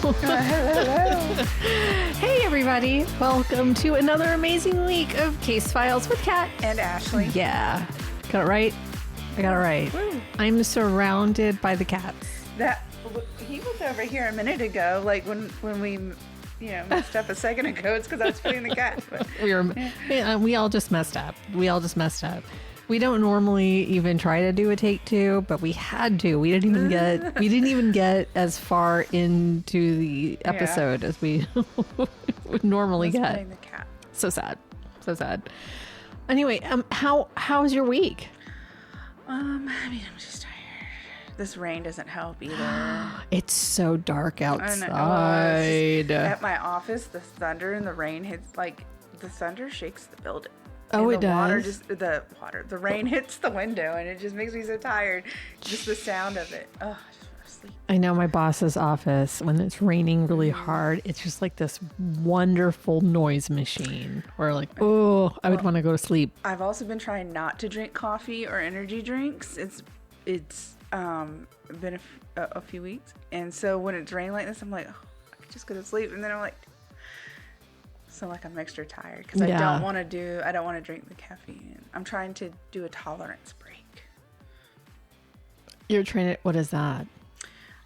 Hello. Hey, everybody. Welcome to another amazing week of Case Files with Kat. And Ashley. Yeah. Got it right? I got it right. Woo. I'm surrounded by the cats. He was over here a minute ago, like when we, messed up a second ago. It's because I was feeding the cat. But, We all just messed up. We don't normally even try to do a take two, but we had to. We didn't even get as far into the episode as we would normally get. The cat. So sad. Anyway, how's your week? I'm just tired. This rain doesn't help either. It's so dark outside. I know. At my office, the thunder and the rain hits, the thunder shakes the building. Oh, and it does. The rain hits the window, and it just makes me so tired. Just the sound of it. Oh, I just want to sleep. I know my boss's office, when it's raining really hard, it's just like this wonderful noise machine where I would want to go to sleep. I've also been trying not to drink coffee or energy drinks. It's been a few weeks. And so when it's raining like this, I'm like, oh, I could just go to sleep. And then I'm like, I'm extra tired because I don't want to drink the caffeine. I'm trying to do a tolerance break. You're trying to, what is that?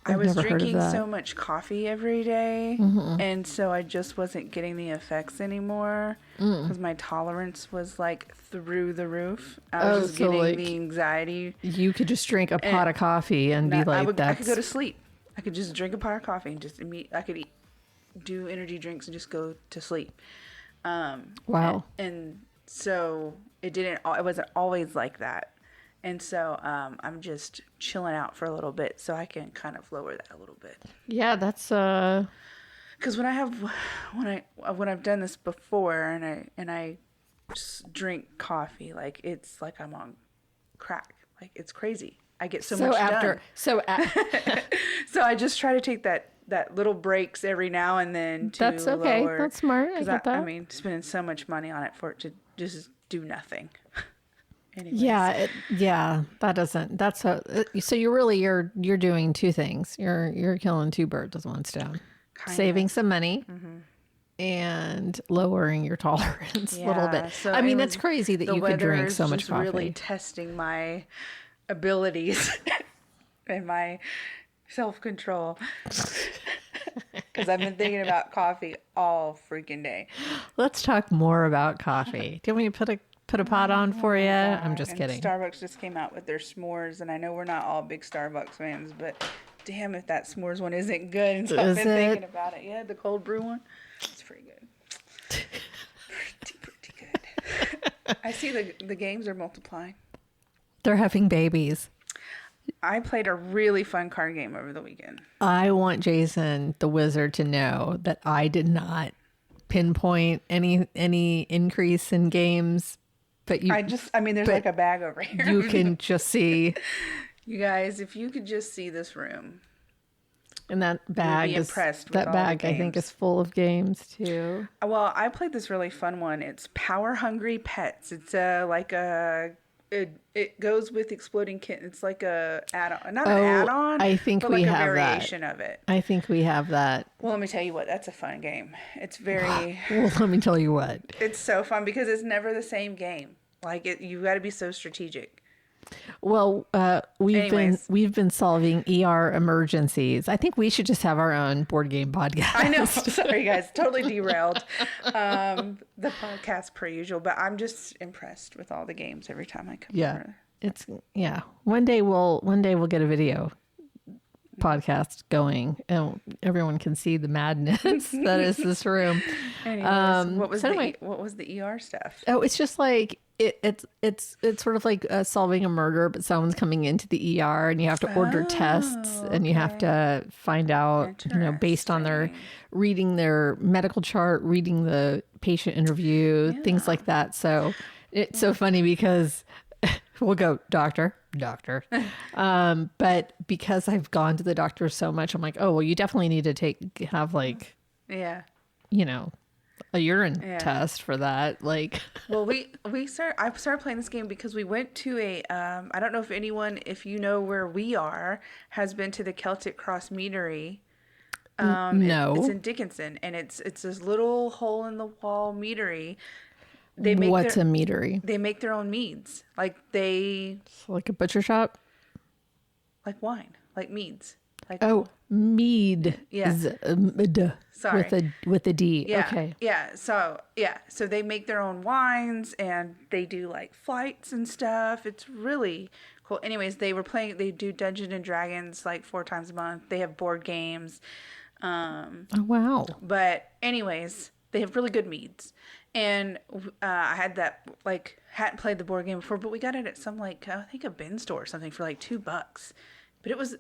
I was drinking so much coffee every day, and so I just wasn't getting the effects anymore because my tolerance was through the roof. I was just getting the anxiety. You could just drink a pot of coffee and be like, I could go to sleep. I could just drink a pot of coffee and just I could do energy drinks and just go to sleep. Wow. And so it wasn't always like that. And so I'm just chilling out for a little bit so I can kind of lower that a little bit. Yeah, that's because when I've done this before and I just drink coffee, it's like I'm on crack. It's crazy. I get so much done. So I just try to take that little breaks every now and then to That's okay. lower. That's smart. I get that. I mean, spending so much money on it for it to just do nothing. Anyways. That doesn't. So you're doing two things. You're killing two birds with one stone. Saving some money and lowering your tolerance a little bit. So I mean, that's crazy that you could drink so much coffee. Really testing my abilities and my self-control because I've been thinking about coffee all freaking day. Let's talk more about coffee. Do you want me to put a pot on for you? I'm just kidding. Starbucks just came out with their s'mores, and I know we're not all big Starbucks fans, but damn if that s'mores one isn't good. And so I've been thinking about it. Yeah, the cold brew one. It's pretty good. pretty good. I see the games are multiplying. They're having babies. I played a really fun card game over the weekend. I want Jason, the wizard, to know that I did not pinpoint any increase in games, but there's a bag over here. You can just see. You guys, if you could just see this room. And that bag I think is full of games too. Well, I played this really fun one. It's Power Hungry Pets. It's it goes with Exploding Kitten. It's like a add-on, not an add-on. I think but we like have a variation of it. I think we have that. Well, let me tell you what. That's a fun game. It's very. Well, let me tell you what. It's so fun because it's never the same game. You've got to be so strategic. Well, we've been solving ER emergencies. I think we should just have our own board game podcast. I know. Sorry, guys. Totally derailed the podcast per usual, but I'm just impressed with all the games every time I come over. One day we'll get a video podcast going and everyone can see the madness that is this room. Anyways, what was the ER stuff? Oh, it's just like it's sort of like solving a murder, but someone's coming into the ER and you have to order tests and you have to find out, based on their reading their medical chart, reading the patient interview, things like that. So it's so funny because we'll go doctor. But because I've gone to the doctor so much, I'm like, oh, well, you definitely need to have a urine test for that. Well, I started playing this game because we went to I don't know if you know where we are, has been to the Celtic Cross Meadery. No. It's in Dickinson, and it's this little hole in the wall meadery. What's a meadery? They make their own meads, like Like a butcher shop? like wine, like meads. Like mead. Yeah. Sorry. With a D. Yeah. Okay. Yeah. So they make their own wines, and they do like flights and stuff. It's really cool. Anyways, they do Dungeons and Dragons like 4 times a month. They have board games. Oh, wow. But anyways, they have really good meads. And I had that, like, hadn't played the board game before, but we got it at some, like, I think a bin store or something for like $2. But it was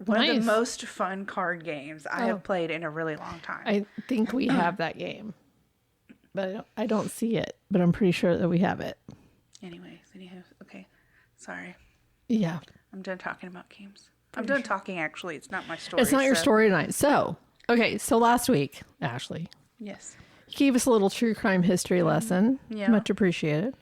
one of the most fun card games I have played in a really long time. I think we have that game, but I don't see it, but I'm pretty sure that we have it. Anyways, okay. Sorry. Yeah. I'm done talking about games. I'm done talking, actually. It's not my story. It's not your story tonight. So, okay. So last week, Ashley. Yes. You gave us a little true crime history lesson. Yeah. Much appreciated.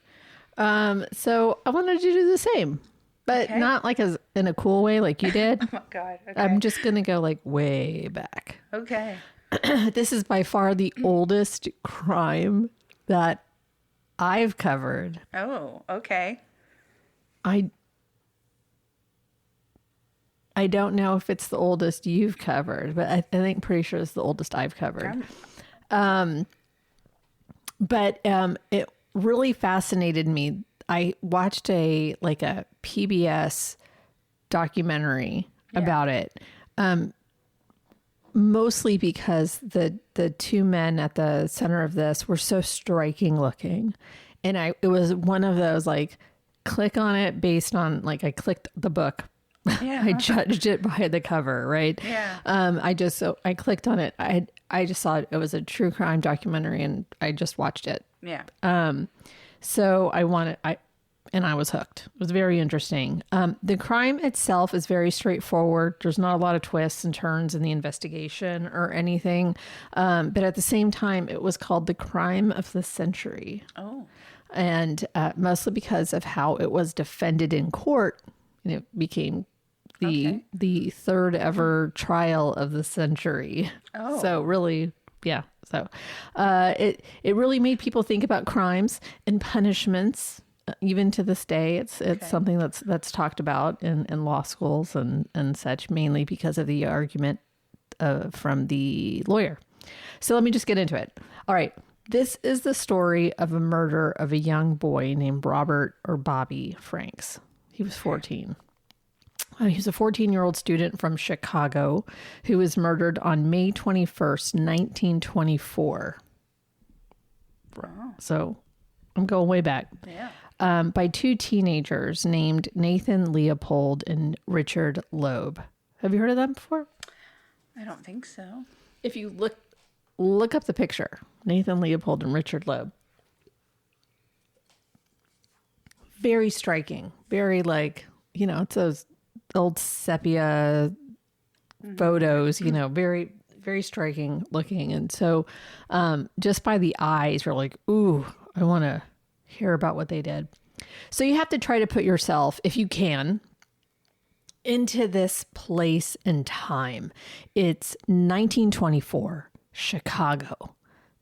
So I wanted to do the same, but not like in a cool way like you did. Oh my God. Okay. I'm just going to go like way back. Okay. This is by far the oldest crime that I've covered. Oh, okay. I don't know if it's the oldest you've covered, but I think pretty sure it's the oldest I've covered. But it really fascinated me. I watched a PBS documentary about it. Mostly because the 2 men at the center of this were so striking looking. And it was one of those like click on it based on like I clicked the book. Yeah. I judged it by the cover, right? Yeah. I clicked on it. I just saw it was a true crime documentary and I just watched it. Yeah. So I was hooked. It was very interesting. The crime itself is very straightforward. There's not a lot of twists and turns in the investigation or anything. But at the same time, it was called the crime of the century. Oh. And mostly because of how it was defended in court. And it became the third ever trial of the century. Oh. So really, yeah. So it really made people think about crimes and punishments. Even to this day, it's something that's talked about in law schools and such, mainly because of the argument from the lawyer. So let me just get into it. All right. This is the story of a murder of a young boy named Robert or Bobby Franks. He was 14. He was a 14-year-old student from Chicago who was murdered on May 21st, 1924. Wow. So I'm going way back. Yeah. By 2 teenagers named Nathan Leopold and Richard Loeb. Have you heard of them before? I don't think so. If you look up the picture, Nathan Leopold and Richard Loeb. Very striking. Very it's those old sepia photos, very, very striking looking. And so just by the eyes, you're like, ooh, I want to hear about what they did. So you have to try to put yourself, if you can, into this place and time. It's 1924, Chicago.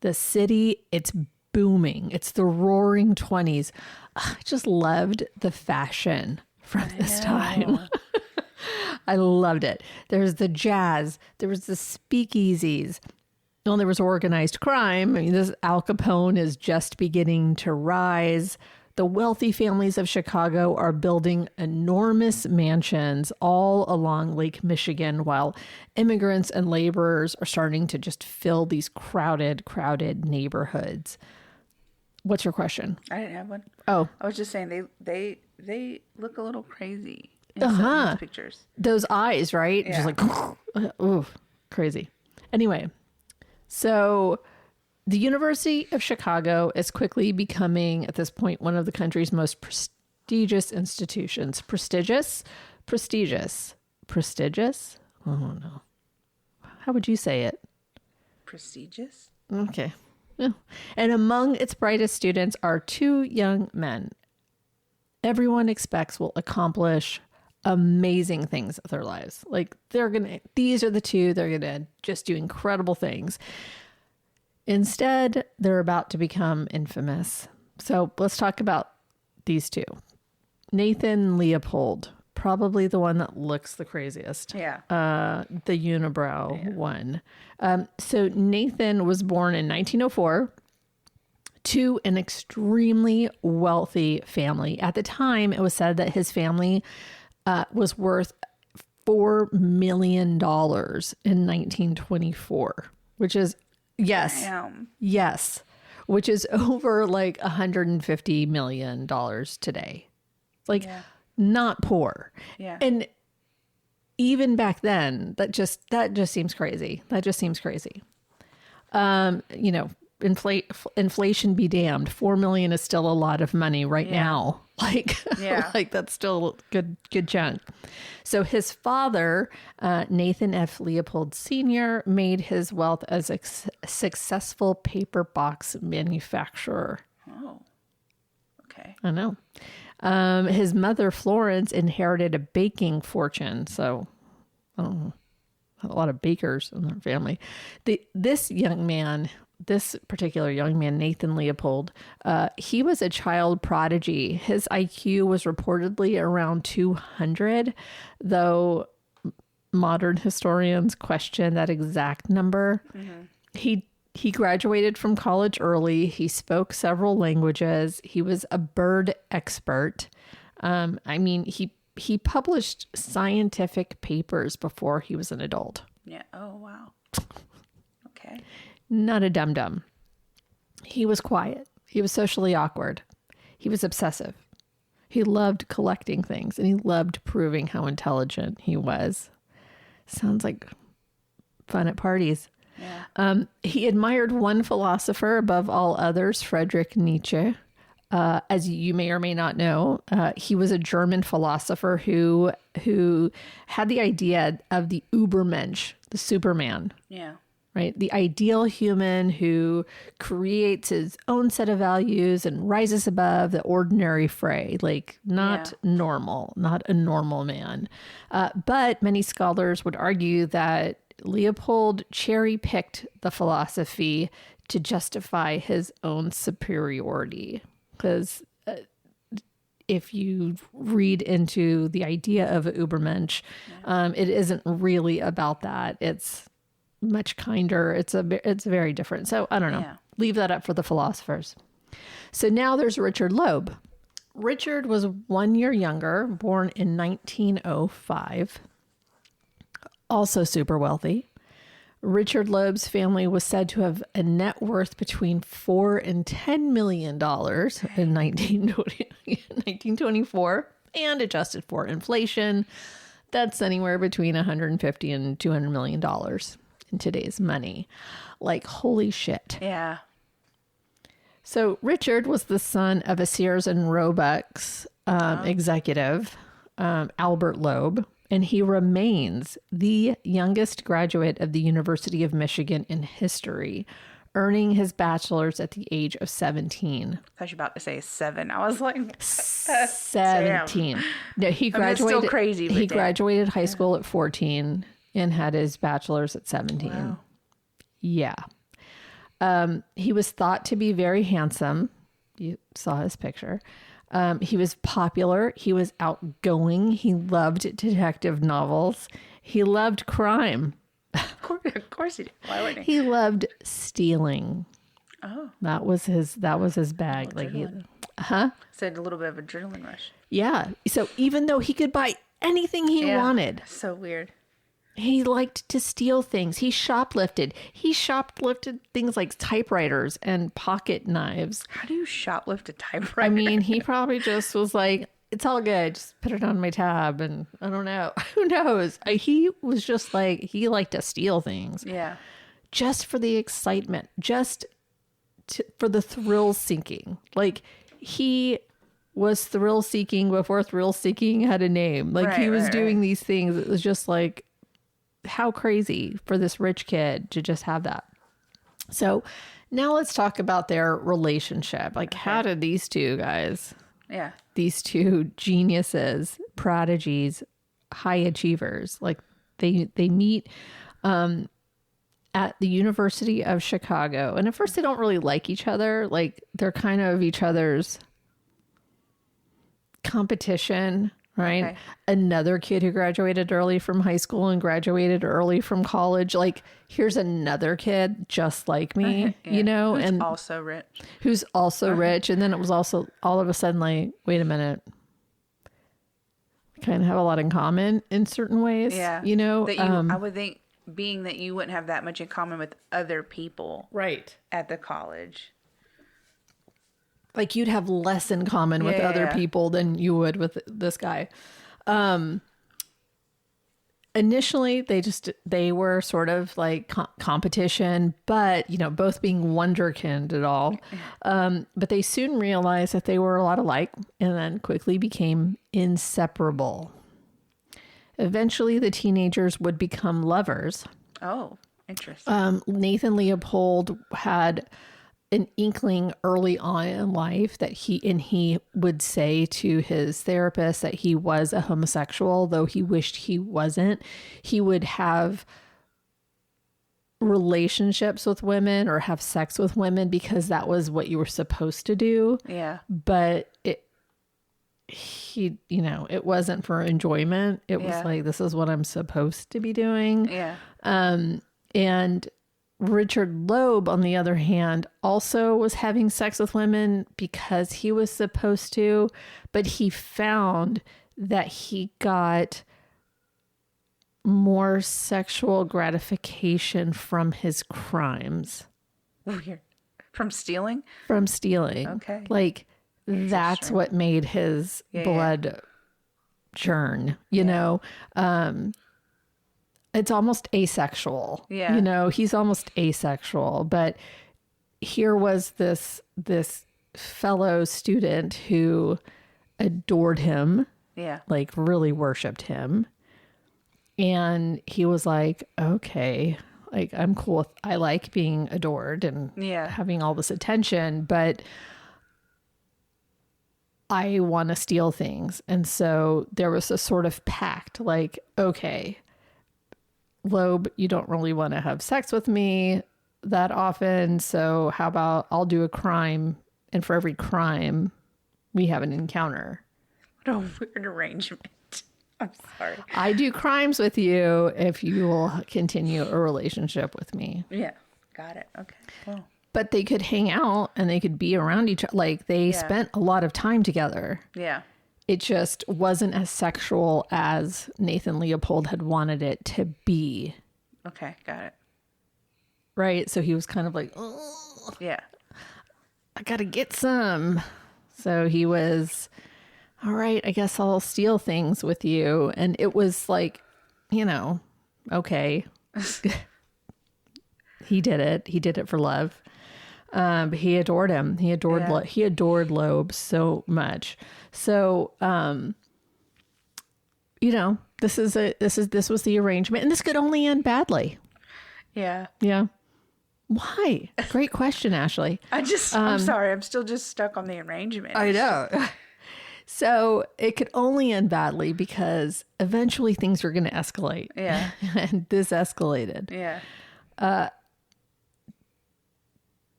The city, it's booming. It's the roaring 20s. I just loved the fashion from this time. I loved it. There's the jazz. There was the speakeasies. Well, there was organized crime. I mean, this Al Capone is just beginning to rise. The wealthy families of Chicago are building enormous mansions all along Lake Michigan, while immigrants and laborers are starting to just fill these crowded neighborhoods. What's your question? I didn't have one. Oh, I was just saying they look a little crazy in some of these pictures. Those eyes, right? Yeah. Just like, ooh, crazy. Anyway, so the University of Chicago is quickly becoming, at this point, one of the country's most prestigious institutions. Prestigious? Oh, no. How would you say it? Prestigious? Okay. Yeah. And among its brightest students are 2 young men everyone expects will accomplish amazing things with their lives. Like these are the two, they're going to just do incredible things. Instead, they're about to become infamous. So let's talk about these two. Nathan Leopold, probably the one that looks the craziest. Yeah. The unibrow one. So Nathan was born in 1904 to an extremely wealthy family. At the time, it was said that his family was worth $4 million in 1924, which is, yes, Damn. yes, which is over like $150 million today. Like, not poor. Yeah. And even back then, that just seems crazy. That just seems crazy. You know, inflation be damned. 4 million is still a lot of money right now. Like, like that's still a good chunk. So his father, Nathan F. Leopold Sr., made his wealth as a successful paper box manufacturer. Oh, okay. I know. His mother, Florence, inherited a baking fortune. So, I don't know, a lot of bakers in their family. This particular young man, Nathan Leopold, he was a child prodigy. His IQ was reportedly around 200, though modern historians question that exact number. Mm-hmm. He graduated from college early. He spoke several languages. He was a bird expert. I mean, he published scientific papers before he was an adult. Yeah. Oh, wow. Okay. Not a dum-dum. He was quiet. He was socially awkward. He was obsessive. He loved collecting things, and he loved proving how intelligent he was. Sounds like fun at parties. Yeah. He admired one philosopher above all others, Friedrich Nietzsche. As you may or may not know, he was a German philosopher who had the idea of the Übermensch, the Superman. Yeah. Right? The ideal human who creates his own set of values and rises above the ordinary fray, like not normal, not a normal man. But many scholars would argue that Leopold cherry-picked the philosophy to justify his own superiority. Because if you read into the idea of Übermensch, it isn't really about that. It's much kinder. It's very different. So I don't know. Yeah. Leave that up for the philosophers. So now there's Richard Loeb. Richard was 1 year younger, born in 1905. Also super wealthy. Richard Loeb's family was said to have a net worth between $4 and $10 million in 1924, and adjusted for inflation, that's anywhere between $150 and $200 million in today's money. Like, holy shit. Yeah. So Richard was the son of a Sears and Roebuck's executive, Albert Loeb. And he remains the youngest graduate of the University of Michigan in history, earning his bachelor's at the age of 17. I thought you were about to say 7. I was like, 17. Damn. No, he graduated. I mean, it's still crazy. He graduated high school at 14 and had his bachelor's at 17. Wow. Yeah. He was thought to be very handsome. You saw his picture. He was popular. He was outgoing. He loved detective novels. He loved crime. Of course he did. Why wouldn't he? He loved stealing. Oh, that was his bag. Like said a little bit of adrenaline rush. Yeah. So even though he could buy anything he wanted, so weird. He liked to steal things. He shoplifted. He shoplifted things like typewriters and pocket knives. How do you shoplift a typewriter? I mean, he probably just was like, it's all good. Just put it on my tab. And I don't know. Who knows? He was just like, he liked to steal things. Yeah. Just for the excitement. For the thrill seeking. Like, he was thrill seeking before thrill seeking had a name. Like, he was doing these things. It was just like, how crazy for this rich kid to just have that. So now let's talk about their relationship. Like, how did these two guys, these two geniuses, prodigies, high achievers. Like they meet at the University of Chicago. And at first they don't really like each other. Like they're kind of each other's competition, right? Okay. Another kid who graduated early from high school and graduated early from college. Like here's another kid just like me, you know, Who's and also rich. who's also rich. And then it was also all of a sudden like, wait a minute. Kind of have a lot in common in certain ways, Yeah. you know? That I would think being that you wouldn't have that much in common with other people Right. at the college. Like you'd have less in common with other people than you would with this guy. Initially, they were sort of like competition, but, you know, both being wonderkind at all. But they soon realized that they were a lot alike and then quickly became inseparable. Eventually, the teenagers would become lovers. Oh, interesting. Nathan Leopold had an inkling early on in life that he would say to his therapist that he was a homosexual, though he wished he wasn't. He would have relationships with women or have sex with women because that was what you were supposed to do. Yeah. But it wasn't for enjoyment. It was like, this is what I'm supposed to be doing. Yeah. And Richard Loeb, on the other hand, also was having sex with women because he was supposed to, but he found that he got more sexual gratification from his crimes. Weird. From stealing? From stealing. Okay. Like, that's what made his blood churn, you know? It's almost asexual. Yeah. You know, he's almost asexual. But here was this fellow student who adored him. Yeah. Like really worshiped him. And he was like, okay, like I'm cool with, I like being adored and having all this attention, but I want to steal things. And so there was a sort of pact, like, okay, Loeb, you don't really want to have sex with me that often. So how about I'll do a crime, and for every crime we have an encounter. What a weird arrangement. I'm sorry. I do crimes with you if you will continue a relationship with me. Yeah. Got it. Okay. Well. But they could hang out and they could be around each other. Like they spent a lot of time together. Yeah. It just wasn't as sexual as Nathan Leopold had wanted it to be. Okay. Got it. Right? So he was kind of like, oh, yeah, I got to get some. So he was, all right, I guess I'll steal things with you. And it was like, you know, okay. He did it. He did it for love. But he adored him. He adored Loeb so much. So, you know, this was the arrangement, and this could only end badly. Yeah. Yeah. Why? Great question, Ashley. I'm sorry. I'm still just stuck on the arrangement. I know. So it could only end badly because eventually things were going to escalate. Yeah. And this escalated. Yeah.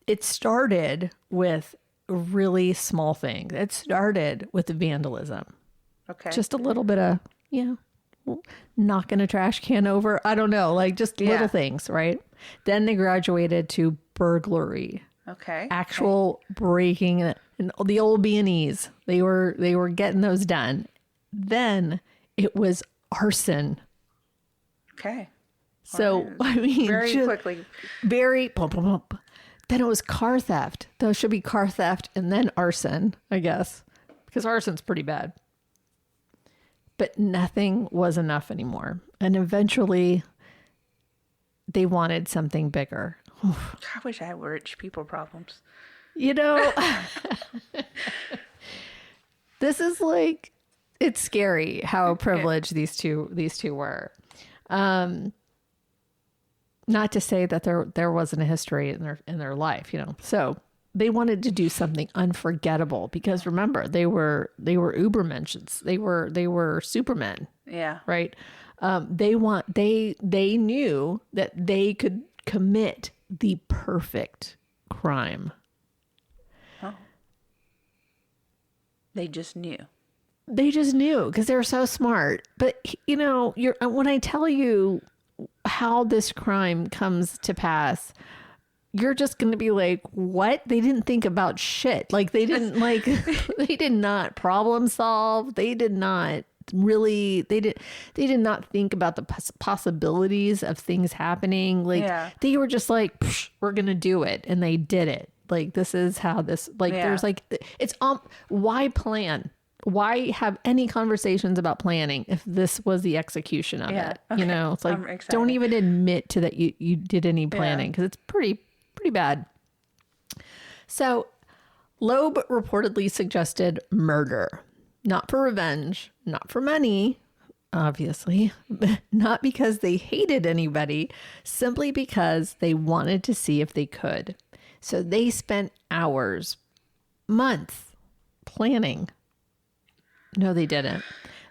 It started with really small things. It started with vandalism. Okay. Just a little bit of, knocking a trash can over. I don't know, like just little things, right? Then they graduated to burglary. Okay. Actual breaking and the old B&Es. They were getting those done. Then it was arson. Okay. So, I mean, very quickly. Very pump, pump, pump. Then it was car theft. Those should be car theft and then arson, I guess, because arson's pretty bad. But nothing was enough anymore. And eventually they wanted something bigger. I wish I had rich people problems. You know, this is like, it's scary how privileged these two were. Not to say that there wasn't a history in their life, you know. So they wanted to do something unforgettable because remember, they were Ubermenschens. They were Supermen. Yeah. Right. They knew that they could commit the perfect crime. Oh. They just knew. They just knew because they're so smart. But you know, when I tell you how this crime comes to pass, you're just going to be like, what? They didn't think about shit. Like they didn't they did not problem solve. They did not really, they did not think about the possibilities of things happening. Like they were just like, we're going to do it. And they did it. Like, this is how this, like, there's like, it's, why plan? Why have any conversations about planning if this was the execution of it? Okay. You know, it's like, don't even admit to that you did any planning because it's pretty bad. So Loeb reportedly suggested murder, not for revenge, not for money, obviously, not because they hated anybody, simply because they wanted to see if they could. So they spent hours, months planning. No, they didn't.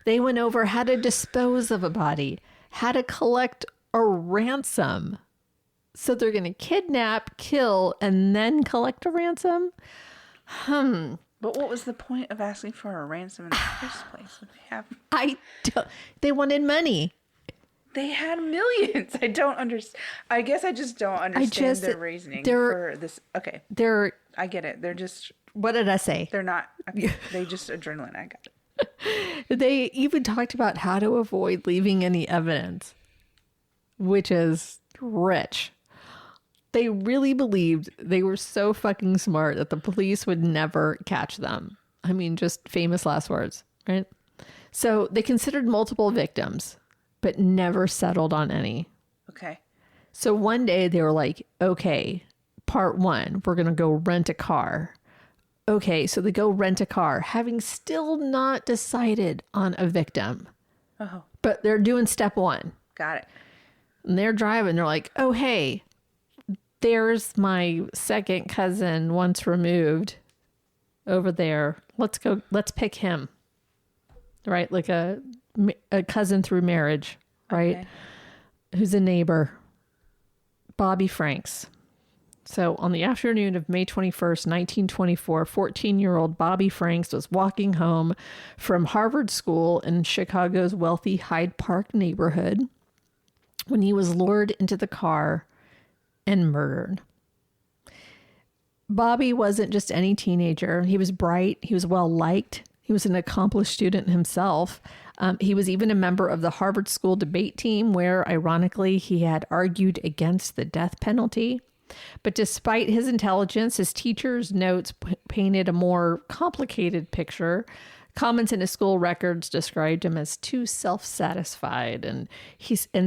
They went over how to dispose of a body, how to collect a ransom. So they're going to kidnap, kill, and then collect a ransom? But what was the point of asking for a ransom in the first place? They wanted money. They had millions. I don't understand. I guess I just don't understand their reasoning for this. Okay. I get it. They're just. What did I say? They're not. Okay. They just adrenaline. I got it. They even talked about how to avoid leaving any evidence, which is rich. They really believed they were so fucking smart that the police would never catch them. I mean, just famous last words, right? So they considered multiple victims, but never settled on any. Okay. So one day they were like, okay, part one, we're going to go rent a car. Okay, so they go rent a car, having still not decided on a victim. Oh. But they're doing step one. Got it. And they're driving. They're like, oh, hey, there's my second cousin once removed over there. Let's go. Let's pick him. Right? Like a cousin through marriage, right? Okay. Who's a neighbor. Bobby Franks. So on the afternoon of May 21st, 1924, 14-year-old Bobby Franks was walking home from Harvard School in Chicago's wealthy Hyde Park neighborhood when he was lured into the car and murdered. Bobby wasn't just any teenager. He was bright. He was well liked. He was an accomplished student himself. He was even a member of the Harvard School debate team where, ironically, he had argued against the death penalty. But despite his intelligence, his teacher's notes painted a more complicated picture. Comments in his school records described him as too self-satisfied, and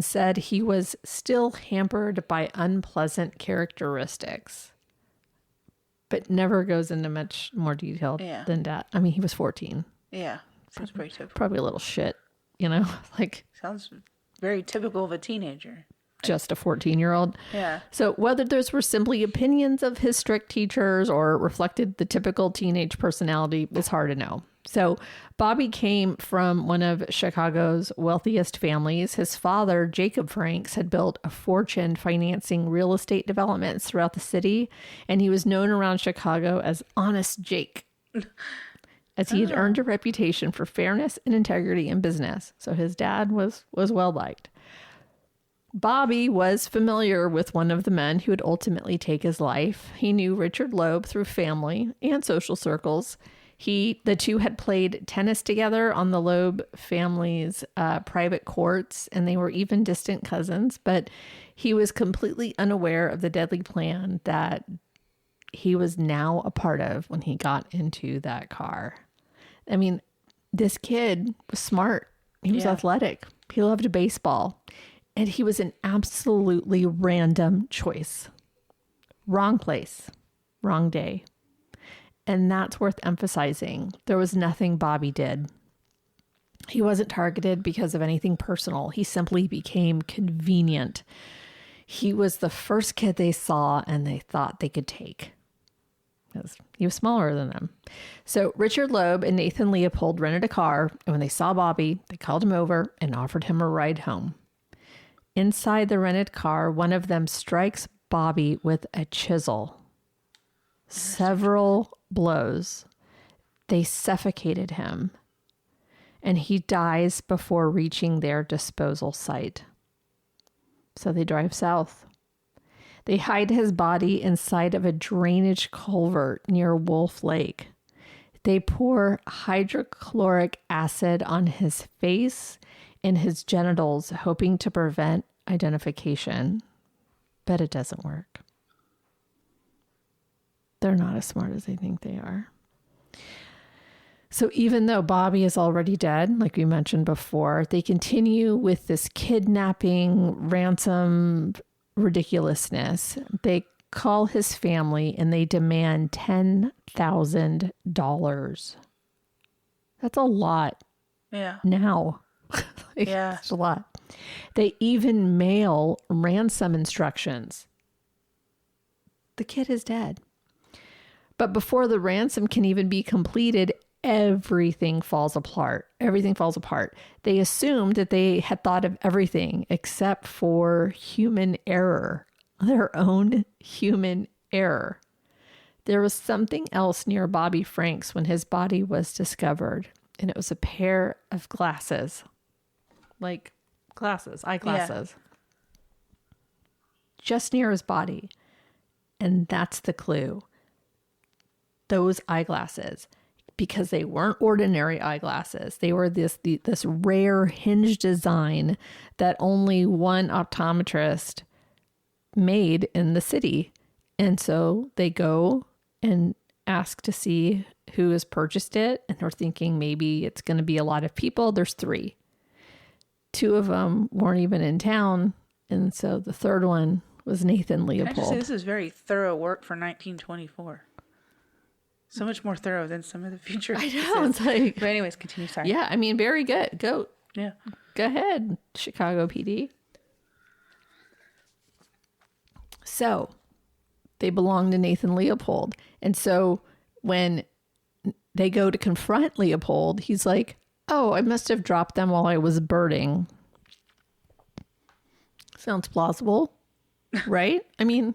said he was still hampered by unpleasant characteristics. But never goes into much more detail than that. I mean, he was 14. Yeah, seems pretty typical. Probably a little shit, you know? Like, sounds very typical of a teenager. Just a 14-year-old. Yeah. So whether those were simply opinions of his strict teachers or reflected the typical teenage personality is hard to know. So Bobby came from one of Chicago's wealthiest families. His father, Jacob Franks, had built a fortune financing real estate developments throughout the city, and he was known around Chicago as Honest Jake, as he had earned a reputation for fairness and integrity in business. So his dad was well liked. Bobby was familiar with one of the men who would ultimately take his life. He knew Richard Loeb through family and social circles. The two had played tennis together on the Loeb family's private courts, and they were even distant cousins, but he was completely unaware of the deadly plan that he was now a part of when he got into that car. I mean, this kid was smart. He was athletic. He loved baseball. And he was an absolutely random choice. Wrong place, wrong day. And that's worth emphasizing. There was nothing Bobby did. He wasn't targeted because of anything personal. He simply became convenient. He was the first kid they saw and they thought they could take. because he was smaller than them. So Richard Loeb and Nathan Leopold rented a car, and when they saw Bobby, they called him over and offered him a ride home. Inside the rented car, one of them strikes Bobby with a chisel. Several blows. They suffocated him, and he dies before reaching their disposal site. So they drive south. They hide his body inside of a drainage culvert near Wolf Lake. They pour hydrochloric acid on his face and his genitals, hoping to prevent identification. But it doesn't work. They're not as smart as they think they are. So even though Bobby is already dead, like we mentioned before, they continue with this kidnapping, ransom ridiculousness. They call his family and they demand $10,000. That's a lot. Yeah. Now. Yeah. It's a lot. They even mail ransom instructions. The kid is dead. But before the ransom can even be completed, everything falls apart. Everything falls apart. They assumed that they had thought of everything except for human error, their own human error. There was something else near Bobby Franks when his body was discovered, and it was a pair of glasses. Like glasses, eyeglasses. Yeah. Just near his body. And that's the clue. Those eyeglasses. Because they weren't ordinary eyeglasses. They were this rare hinge design that only one optometrist made in the city. And so they go and ask to see who has purchased it. And they're thinking maybe it's going to be a lot of people. There's 3. 2 of them weren't even in town. And so the third one was Nathan Leopold. I just say this is very thorough work for 1924. So much more thorough than some of the future. I know. It's like, but anyways, continue. Sorry. Yeah, I mean, very good. Go ahead, Chicago PD. So they belong to Nathan Leopold. And so when they go to confront Leopold, he's like, oh, I must have dropped them while I was birding. Sounds plausible, right? I mean,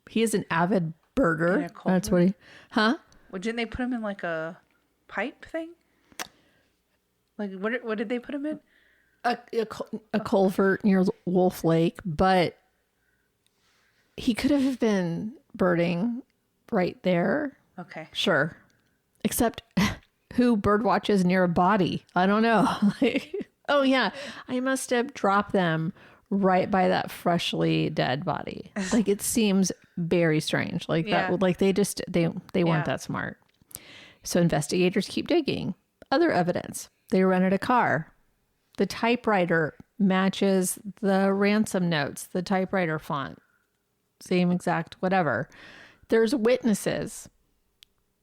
he is an avid birder. That's what he... Huh? Well, didn't they put him in like a pipe thing? Like, what did they put him in? A culvert near Wolf Lake, but he could have been birding right there. Okay. Sure. Except who bird watches near a body? I don't know. Oh, yeah. I must have dropped them right by that freshly dead body. Like, it seems very strange. Like that, like they weren't that smart. So investigators keep digging. Other evidence. They rented a car. The typewriter matches the ransom notes, the typewriter font. Same exact whatever. There's witnesses.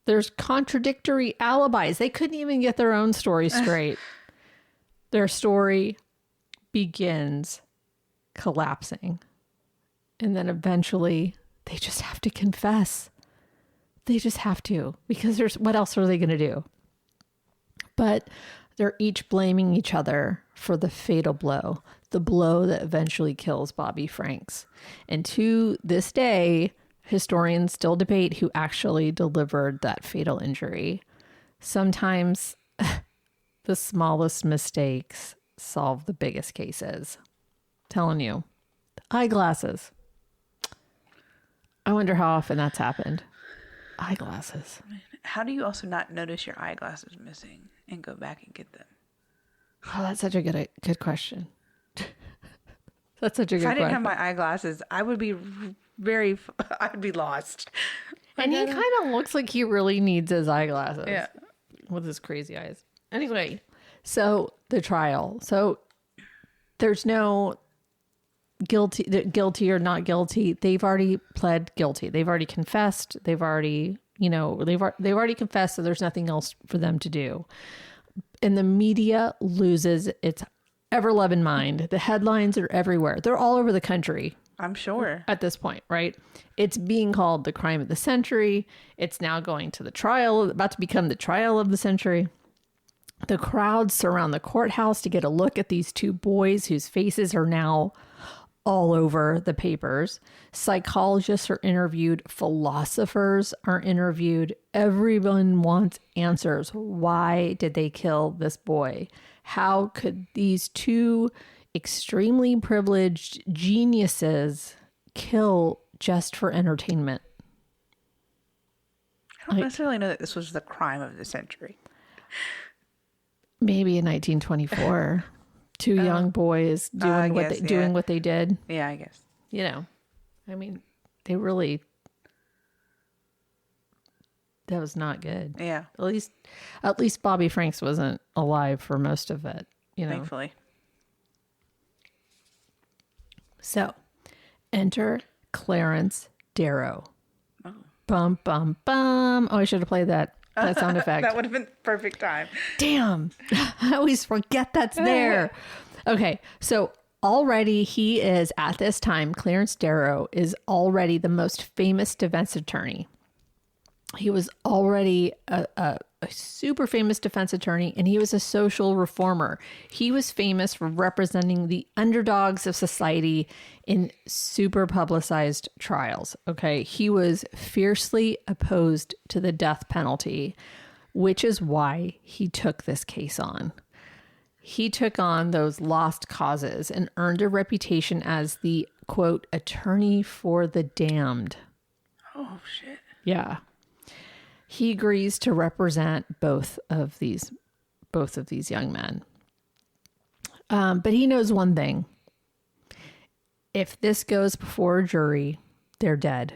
There's contradictory alibis. They couldn't even get their own story straight. Their story begins collapsing. And then eventually they just have to confess. They just have to, because what else are they going to do? But they're each blaming each other for the fatal blow, the blow that eventually kills Bobby Franks. And to this day, historians still debate who actually delivered that fatal injury. Sometimes the smallest mistakes solve the biggest cases. Telling you. Eyeglasses. I wonder how often that's happened. Eyeglasses. How do you also not notice your eyeglasses missing and go back and get them? Oh, that's such a good question. That's such a good question. If I didn't have my eyeglasses, I would be I'd be lost. And he kind of looks like he really needs his eyeglasses. Yeah. With his crazy eyes. Anyway, so the trial. So there's no guilty or not guilty. They've already pled guilty. They've already confessed. They've already confessed, so there's nothing else for them to do. And the media loses its ever-loving mind. The headlines are everywhere. They're all over the country. I'm sure. At this point, right? It's being called the crime of the century. It's now going to the trial, about to become the trial of the century. The crowds surround the courthouse to get a look at these two boys whose faces are now all over the papers. Psychologists are interviewed. Philosophers are interviewed. Everyone wants answers. Why did they kill this boy? How could these two extremely privileged geniuses kill just for entertainment? I don't necessarily know that this was the crime of the century. Maybe in 1924, two young boys doing what they did. Yeah, I guess. You know, I mean, they really, that was not good. Yeah. At least Bobby Franks wasn't alive for most of it, you know. Thankfully. So, enter Clarence Darrow. Oh. Bum, bum, bum. Oh, I should have played that sound effect. That would have been perfect time. Damn. I always forget that's there. Okay. So already he is, at this time, Clarence Darrow is already the most famous defense attorney. He was already a super famous defense attorney, and he was a social reformer. He was famous for representing the underdogs of society in super publicized trials. Okay. He was fiercely opposed to the death penalty, which is why he took this case on. He took on those lost causes and earned a reputation as the, quote, attorney for the damned. Oh, shit. Yeah. He agrees to represent both of these young men. But he knows one thing. If this goes before a jury, they're dead.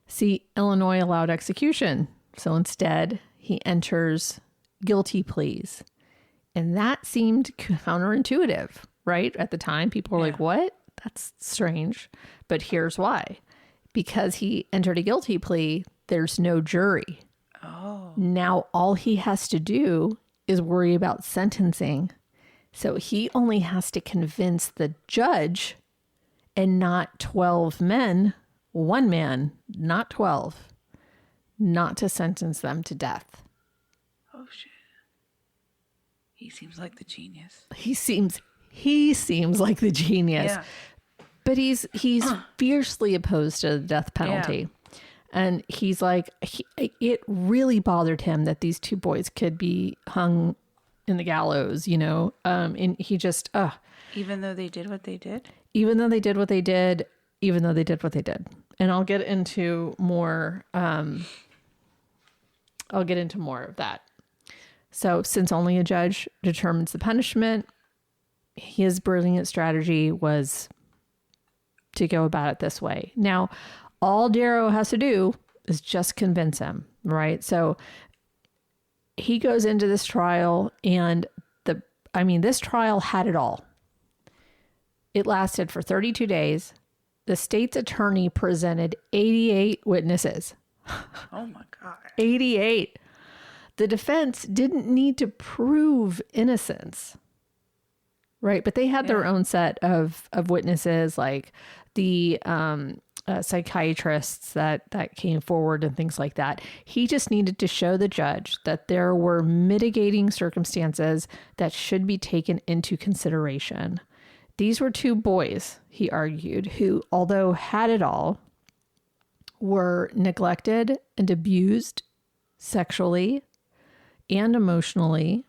See, Illinois allowed execution. So instead, he enters guilty pleas. And that seemed counterintuitive, right? At the time, people were like, what? That's strange. But here's why. Because he entered a guilty plea, there's no jury. Oh. Now all he has to do is worry about sentencing. So he only has to convince the judge and not 12 men, one man, not 12, not to sentence them to death. Oh, shit. He seems like the genius. He seems like the genius. Yeah. But he's fiercely opposed to the death penalty. Yeah. And he's like, it really bothered him that these two boys could be hung in the gallows, you know? And he just, even though they did what they did? Even though they did what they did. And I'll get into more, of that. So since only a judge determines the punishment, his brilliant strategy was to go about it this way. Now, all Darrow has to do is just convince him, right? So he goes into this trial, and this trial had it all. It lasted for 32 days. The state's attorney presented 88 witnesses. Oh my God. 88. The defense didn't need to prove innocence, right? But they had their own set of witnesses, like the psychiatrists that came forward and things like that. He just needed to show the judge that there were mitigating circumstances that should be taken into consideration. These were two boys, he argued, who, although had it all, were neglected and abused sexually and emotionally.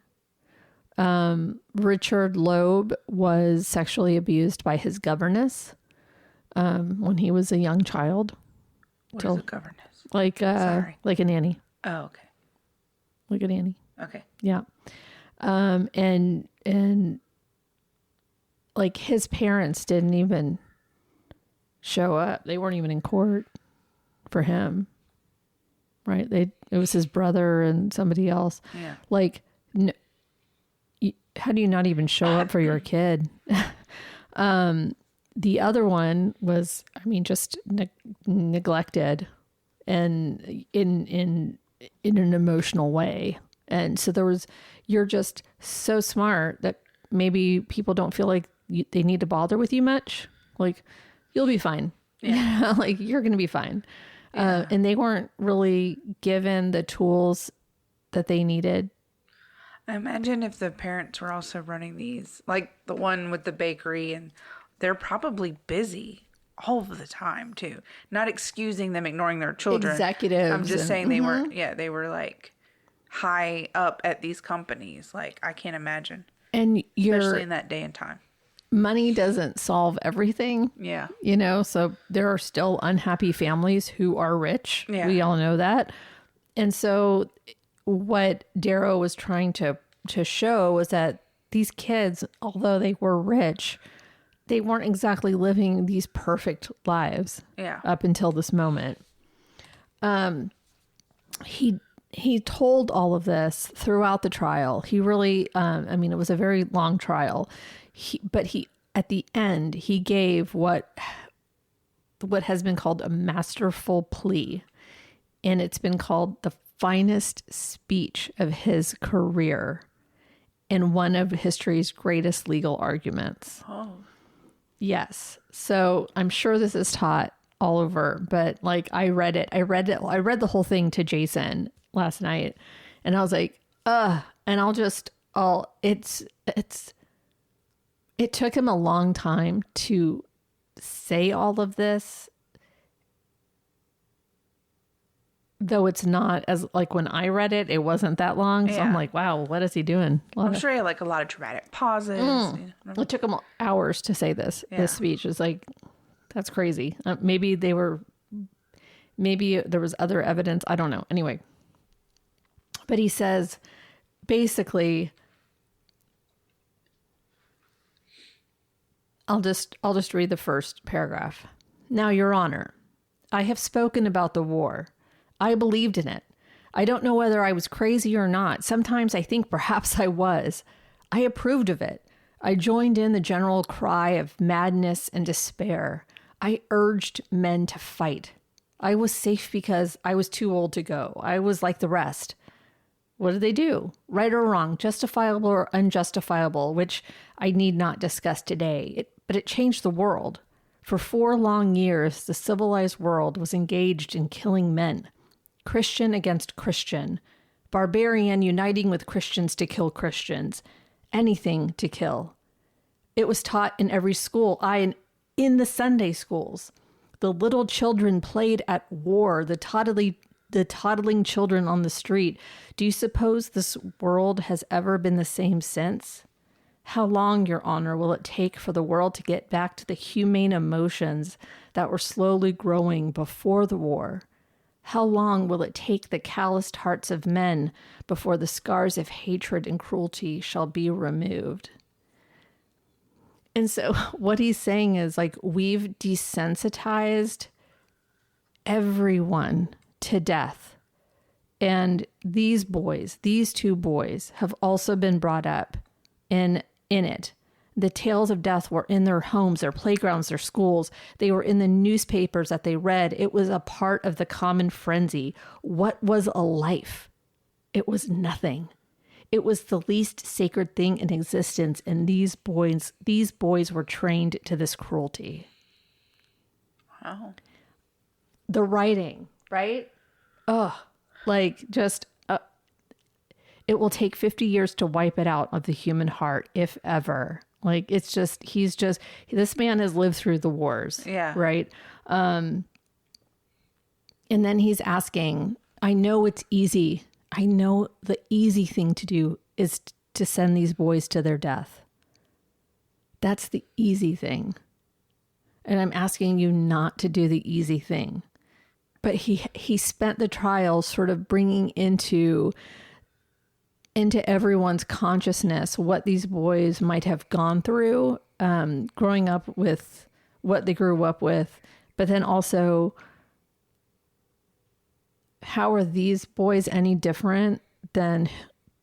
Richard Loeb was sexually abused by his governess when he was a young child. What is a governess? Like a nanny. Oh, okay. Like a nanny. Okay. Yeah. And like his parents didn't even show up. They weren't even in court for him. Right? It was his brother and somebody else. Yeah. Like, how do you not even show up for your kid? The other one was, just neglected and in an emotional way. And so you're just so smart that maybe people don't feel like they need to bother with you much. Like, you'll be fine. Yeah. Like, you're going to be fine. And they weren't really given the tools that they needed. I imagine if the parents were also running these, like the one with the bakery, and they're probably busy all of the time too. Not excusing them ignoring their children. Executives. I'm just saying they weren't, they were like high up at these companies. Like, I can't imagine. And Especially in that day and time. Money doesn't solve everything. Yeah. You know, so there are still unhappy families who are rich. Yeah. We all know that. And so what Darrow was trying to show was that these kids, although they were rich, they weren't exactly living these perfect lives. Yeah. Up until this moment. He told all of this throughout the trial. He really, it was a very long trial. But at the end, he gave what has been called a masterful plea. And it's been called the finest speech of his career and one of history's greatest legal arguments. Oh. Yes. So I'm sure this is taught all over, but like I read the whole thing to Jason last night, and I was like, and it took him a long time to say all of this, though it's not as like when I read it, it wasn't that long. So I'm like, wow, what is he doing? I'm sure he had like a lot of dramatic pauses. It took him hours to say this speech. It's like, that's crazy. Maybe there was other evidence. I don't know. Anyway, but he says, basically, I'll just read the first paragraph. Now, Your Honor, I have spoken about the war. I believed in it. I don't know whether I was crazy or not. Sometimes I think perhaps I was. I approved of it. I joined in the general cry of madness and despair. I urged men to fight. I was safe because I was too old to go. I was like the rest. What did they do? Right or wrong, justifiable or unjustifiable, which I need not discuss today. But it changed the world. For 4 long years, the civilized world was engaged in killing men. Christian against Christian. Barbarian uniting with Christians to kill Christians. Anything to kill. It was taught in every school, in the Sunday schools. The little children played at war, the toddling children on the street. Do you suppose this world has ever been the same since? How long, Your Honor, will it take for the world to get back to the humane emotions that were slowly growing before the war? How long will it take the calloused hearts of men before the scars of hatred and cruelty shall be removed? And so what he's saying is like, we've desensitized everyone to death. And these 2 boys have also been brought up in it. The tales of death were in their homes, their playgrounds, their schools. They were in the newspapers that they read. It was a part of the common frenzy. What was a life? It was nothing. It was the least sacred thing in existence, and these boys were trained to this cruelty. Wow. The writing, right? It will take 50 years to wipe it out of the human heart, if ever. Like, this man has lived through the wars. Yeah. Right. And then he's asking, I know it's easy. I know the easy thing to do is to send these boys to their death. That's the easy thing. And I'm asking you not to do the easy thing. But he spent the trial sort of bringing into everyone's consciousness what these boys might have gone through, growing up with what they grew up with, but then also, how are these boys any different than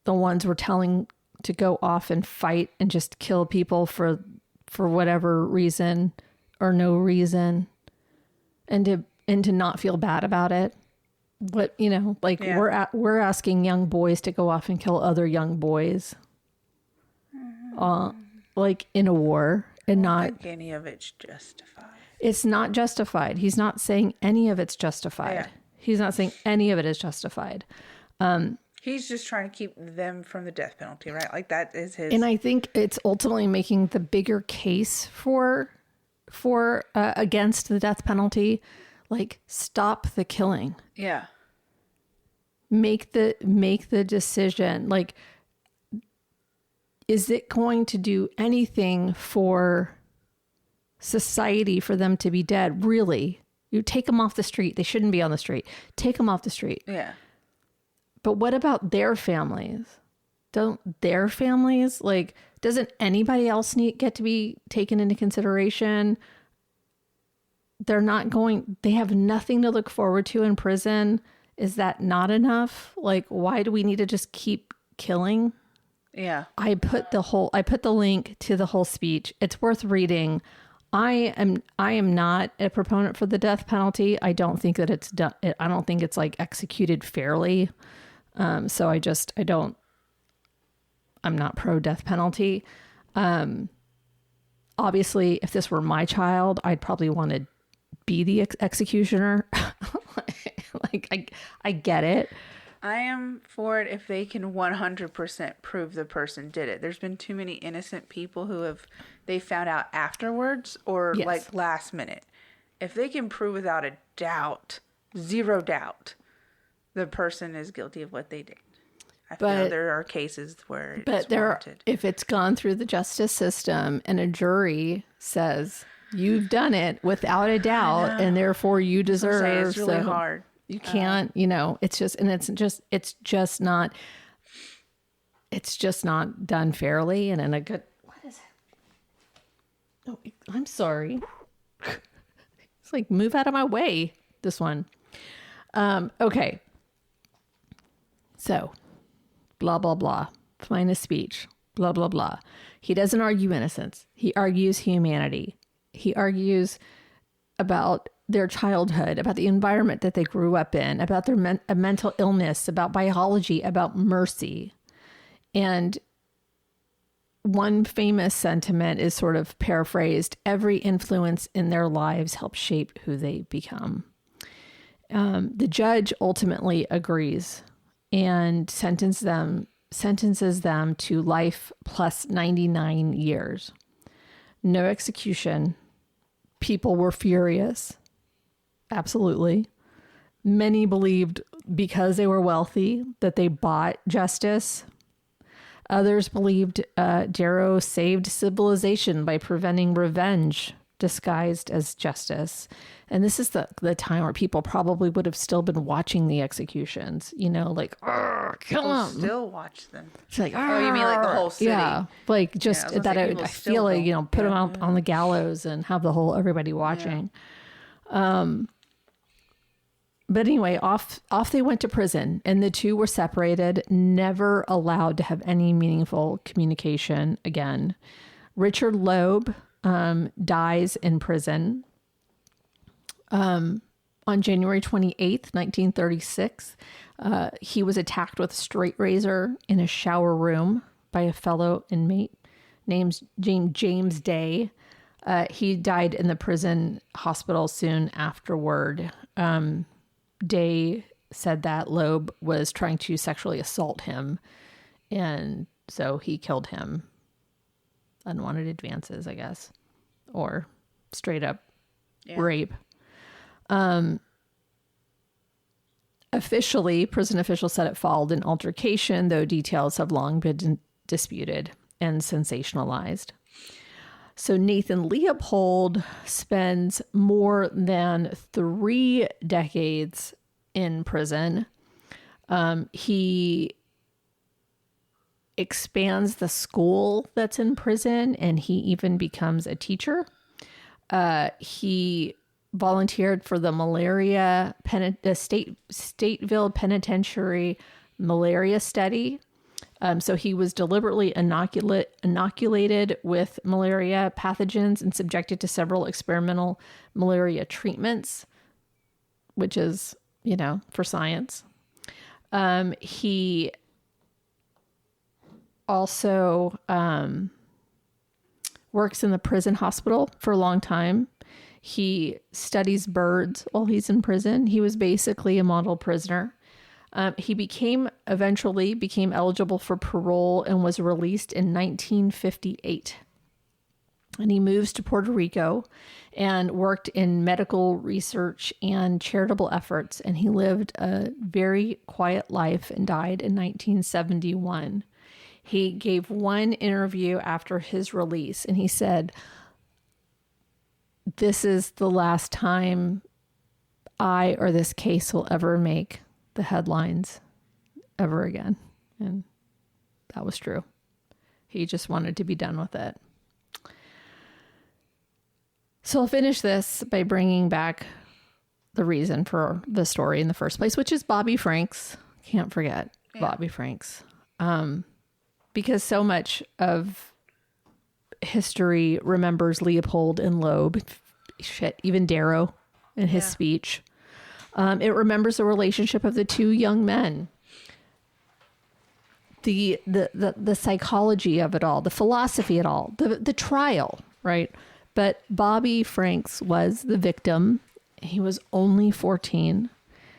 the ones we're telling to go off and fight and just kill people for whatever reason or no reason, and to not feel bad about it? But, we're asking young boys to go off and kill other young boys, like in a war. and I not, don't think any of it's justified. it's not justified. He's not saying any of it's justified. Yeah. He's not saying any of it is justified. He's just trying to keep them from the death penalty, right? Like that is his. And I think it's ultimately making the bigger case for against the death penalty. Like, stop the killing. Yeah. Make the decision. Like, is it going to do anything for society for them to be dead? Really? You take them off the street. They shouldn't be on the street. Take them off the street. Yeah. But what about their families? Don't their families, like, doesn't anybody else get to be taken into consideration? They have nothing to look forward to in prison. Is that not enough? Like, why do we need to just keep killing? Yeah. I put the link to the whole speech. It's worth reading. I am not a proponent for the death penalty. I don't think that it's done. I don't think it's like executed fairly. So I'm not pro death penalty. Obviously if this were my child, I'd probably want to be the executioner. Like, I get it. I am for it if they can 100% prove the person did it. There's been too many innocent people who they found out afterwards or Yes. like last minute. If they can prove without a doubt, 0 doubt, the person is guilty of what they did. I feel there are cases where it's warranted. If it's gone through the justice system and a jury says you've done it without a doubt and therefore you deserve, it's really hard. You can't, it's just not done fairly and in a good, what is it? Oh, I'm sorry. It's like, move out of my way, this one. Okay. So, blah, blah, blah. Finest speech, blah, blah, blah. He doesn't argue innocence. He argues humanity. He argues about their childhood, about the environment that they grew up in, about their mental illness, about biology, about mercy. And one famous sentiment is sort of paraphrased: every influence in their lives helps shape who they become. The judge ultimately agrees and sentences them to life plus 99 years. No execution. People were furious. Absolutely. Many believed because they were wealthy that they bought justice. Others believed Darrow saved civilization by preventing revenge disguised as justice. And this is the time where people probably would have still been watching the executions, like, kill them. Still watch them. It's like, oh, you mean like the whole city? Yeah, like just that I feel like, put them out on the gallows and have the whole everybody watching. Yeah. But anyway, off they went to prison, and the two were separated, never allowed to have any meaningful communication again. Richard Loeb dies in prison on January 28th, 1936. He was attacked with a straight razor in a shower room by a fellow inmate named James Day. He died in the prison hospital soon afterward. Day said that Loeb was trying to sexually assault him, and so he killed him. Unwanted advances, I guess, or straight up rape. Officially, prison officials said it followed an altercation, though details have long been disputed and sensationalized. So Nathan Leopold spends more than 3 decades in prison. He expands the school that's in prison, and he even becomes a teacher. He volunteered for the Stateville Penitentiary malaria study. So he was deliberately inoculated with malaria pathogens and subjected to several experimental malaria treatments, which is, for science. He also works in the prison hospital for a long time. He studies birds while he's in prison. He was basically a model prisoner. He eventually became eligible for parole and was released in 1958. And he moves to Puerto Rico and worked in medical research and charitable efforts. And he lived a very quiet life and died in 1971. He gave one interview after his release, and he said, "This is the last time I or this case will ever make the headlines ever again." And that was true. He just wanted to be done with it. So I'll finish this by bringing back the reason for the story in the first place, which is Bobby Franks. Can't forget Bobby Franks. Because so much of history remembers Leopold and Loeb. Shit, even Darrow in his speech. It remembers the relationship of the two young men. The psychology of it all, the philosophy of it all, the trial, right? But Bobby Franks was the victim. He was only 14.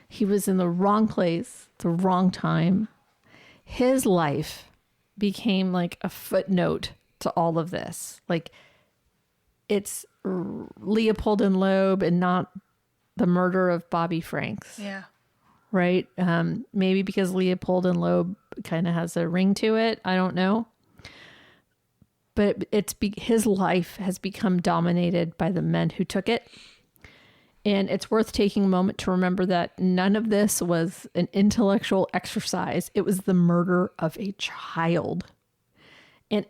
He was in the wrong place, the wrong time. His life became like a footnote to all of this. Like, it's Leopold and Loeb and not the murder of Bobby Franks. Yeah. Right? Maybe because Leopold and Loeb kind of has a ring to it. I don't know. But his life has become dominated by the men who took it. And it's worth taking a moment to remember that none of this was an intellectual exercise. It was the murder of a child. And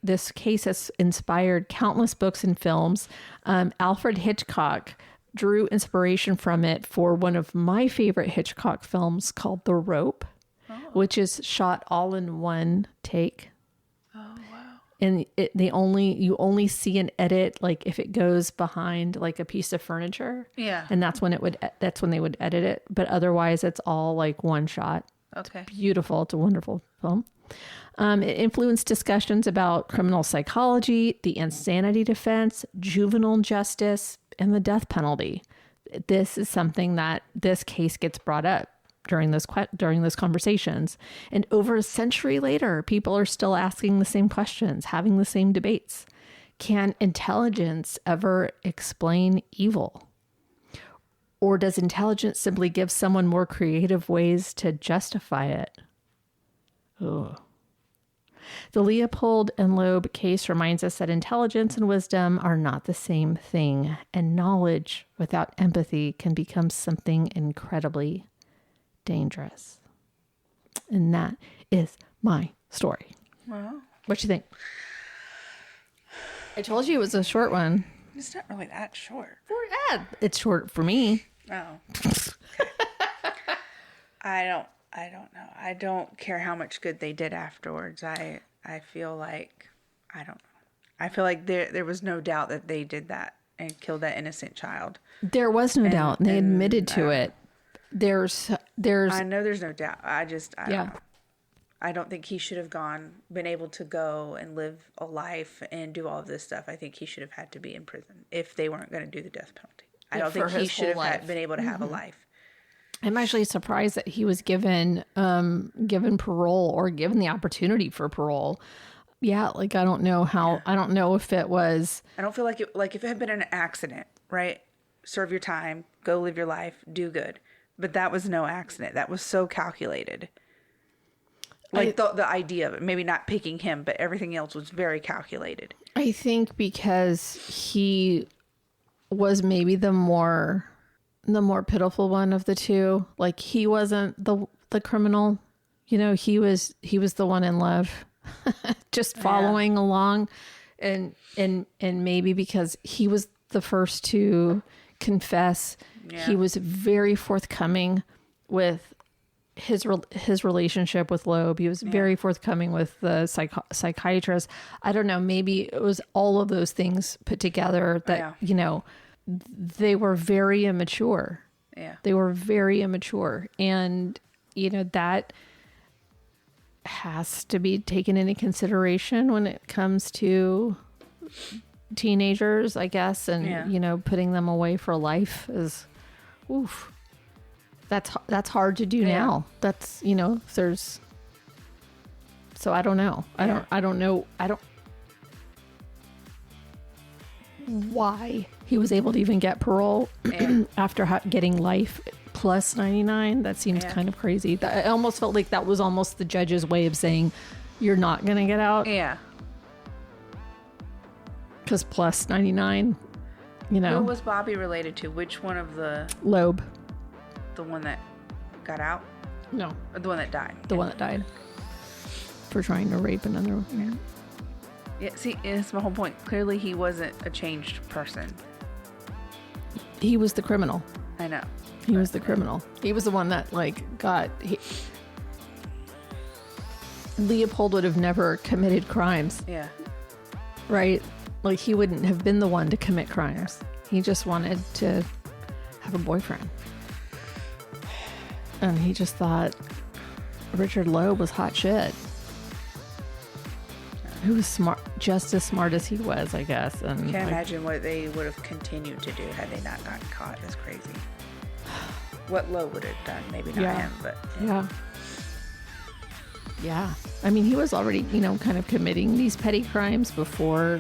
this case has inspired countless books and films. Alfred Hitchcock drew inspiration from it for one of my favorite Hitchcock films called The Rope, which is shot all in one take. And you only see an edit, like if it goes behind like a piece of furniture. Yeah. And that's when they would edit it. But otherwise it's all like one shot. Okay. It's beautiful. It's a wonderful film. It influenced discussions about criminal psychology, the insanity defense, juvenile justice, and the death penalty. This is something that this case gets brought up during those conversations. And over a century later, people are still asking the same questions, having the same debates. Can intelligence ever explain evil? Or does intelligence simply give someone more creative ways to justify it? Ugh. The Leopold and Loeb case reminds us that intelligence and wisdom are not the same thing, and knowledge without empathy can become something incredibly dangerous. And that is my story. Well, what you think? I told you it was a short one. It's not really that short. It's short for me. Oh. Okay. I don't know. I don't care how much good they did afterwards. I feel like I feel like there was no doubt that they did that and killed that innocent child. There was no doubt, and they admitted to it. There's I know there's no doubt. I don't know. I don't think he should have been able to go and live a life and do all of this stuff. I think he should have had to be in prison if they weren't going to do the death penalty. I don't think he should have been able to have a life. I'm actually surprised that he was given parole or given the opportunity for parole. Yeah, like I don't know how. Yeah. I don't know if it was. I don't feel like if it had been an accident, right? Serve your time, go live your life, do good. But that was no accident. That was so calculated. Like the idea of it, maybe not picking him, but everything else was very calculated. I think because he was maybe the more pitiful one of the two. Like he wasn't the criminal, he was the one in love, just following along, and maybe because he was the first to confess, he was very forthcoming with his relationship with Loeb. He was very forthcoming with the psychiatrist. I don't know, maybe it was all of those things put together that, they were very immature. Yeah. They were very immature. And, that has to be taken into consideration when it comes to teenagers, I guess, and, you know, putting them away for life is, oof. That's hard to do now. That's, you know, so I don't know. I don't know why he was able to even get parole after getting life plus 99. That seems kind of crazy. I almost felt like that was almost the judge's way of saying, you're not going to get out. Yeah. Because plus 99, you know. Who was Bobby related to? Which one of the... Loeb. The one that got out? No. Or the one that died? The one that died. For trying to rape another one. Yeah, see, it's my whole point. Clearly, he wasn't a changed person. He was the criminal. I know. He was the criminal. He was the one that, like, Leopold would have never committed crimes. Yeah. Right? Like, he wouldn't have been the one to commit crimes. He just wanted to have a boyfriend. And he just thought Richard Loeb was hot shit. Who was smart, just as smart as he was, I guess. And can't imagine what they would have continued to do had they not gotten caught. That's crazy. What Loeb would have done, maybe not him, but yeah. I mean, he was already, you know, kind of committing these petty crimes before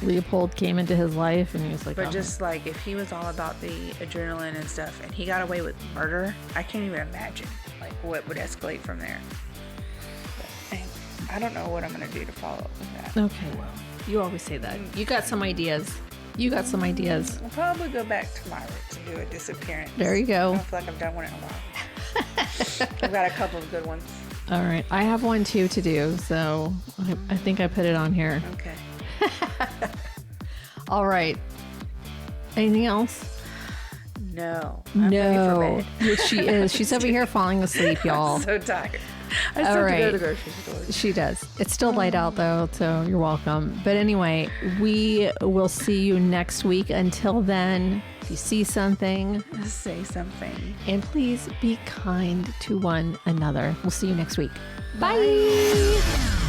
Leopold came into his life, and he was like, but just like if he was all about the adrenaline and stuff, and he got away with murder, I can't even imagine like what would escalate from there. I don't know what I'm going to do to follow up with that. Okay, well, you always say that. You got some ideas. I'll probably go back to my roots and do a disappearance. There you go. I feel like I've done one in a while. I've got a couple of good ones. All right. I have one too to do, so I think I put it on here. Okay. All right. Anything else? No. I'm ready for bed. Yes, she is. She's over here falling asleep, y'all. I'm so tired. I still have to go to the grocery store. She does. It's still light out though, so you're welcome. But anyway, we will see you next week. Until then, if you see something, say something. And please be kind to one another. We'll see you next week. Bye.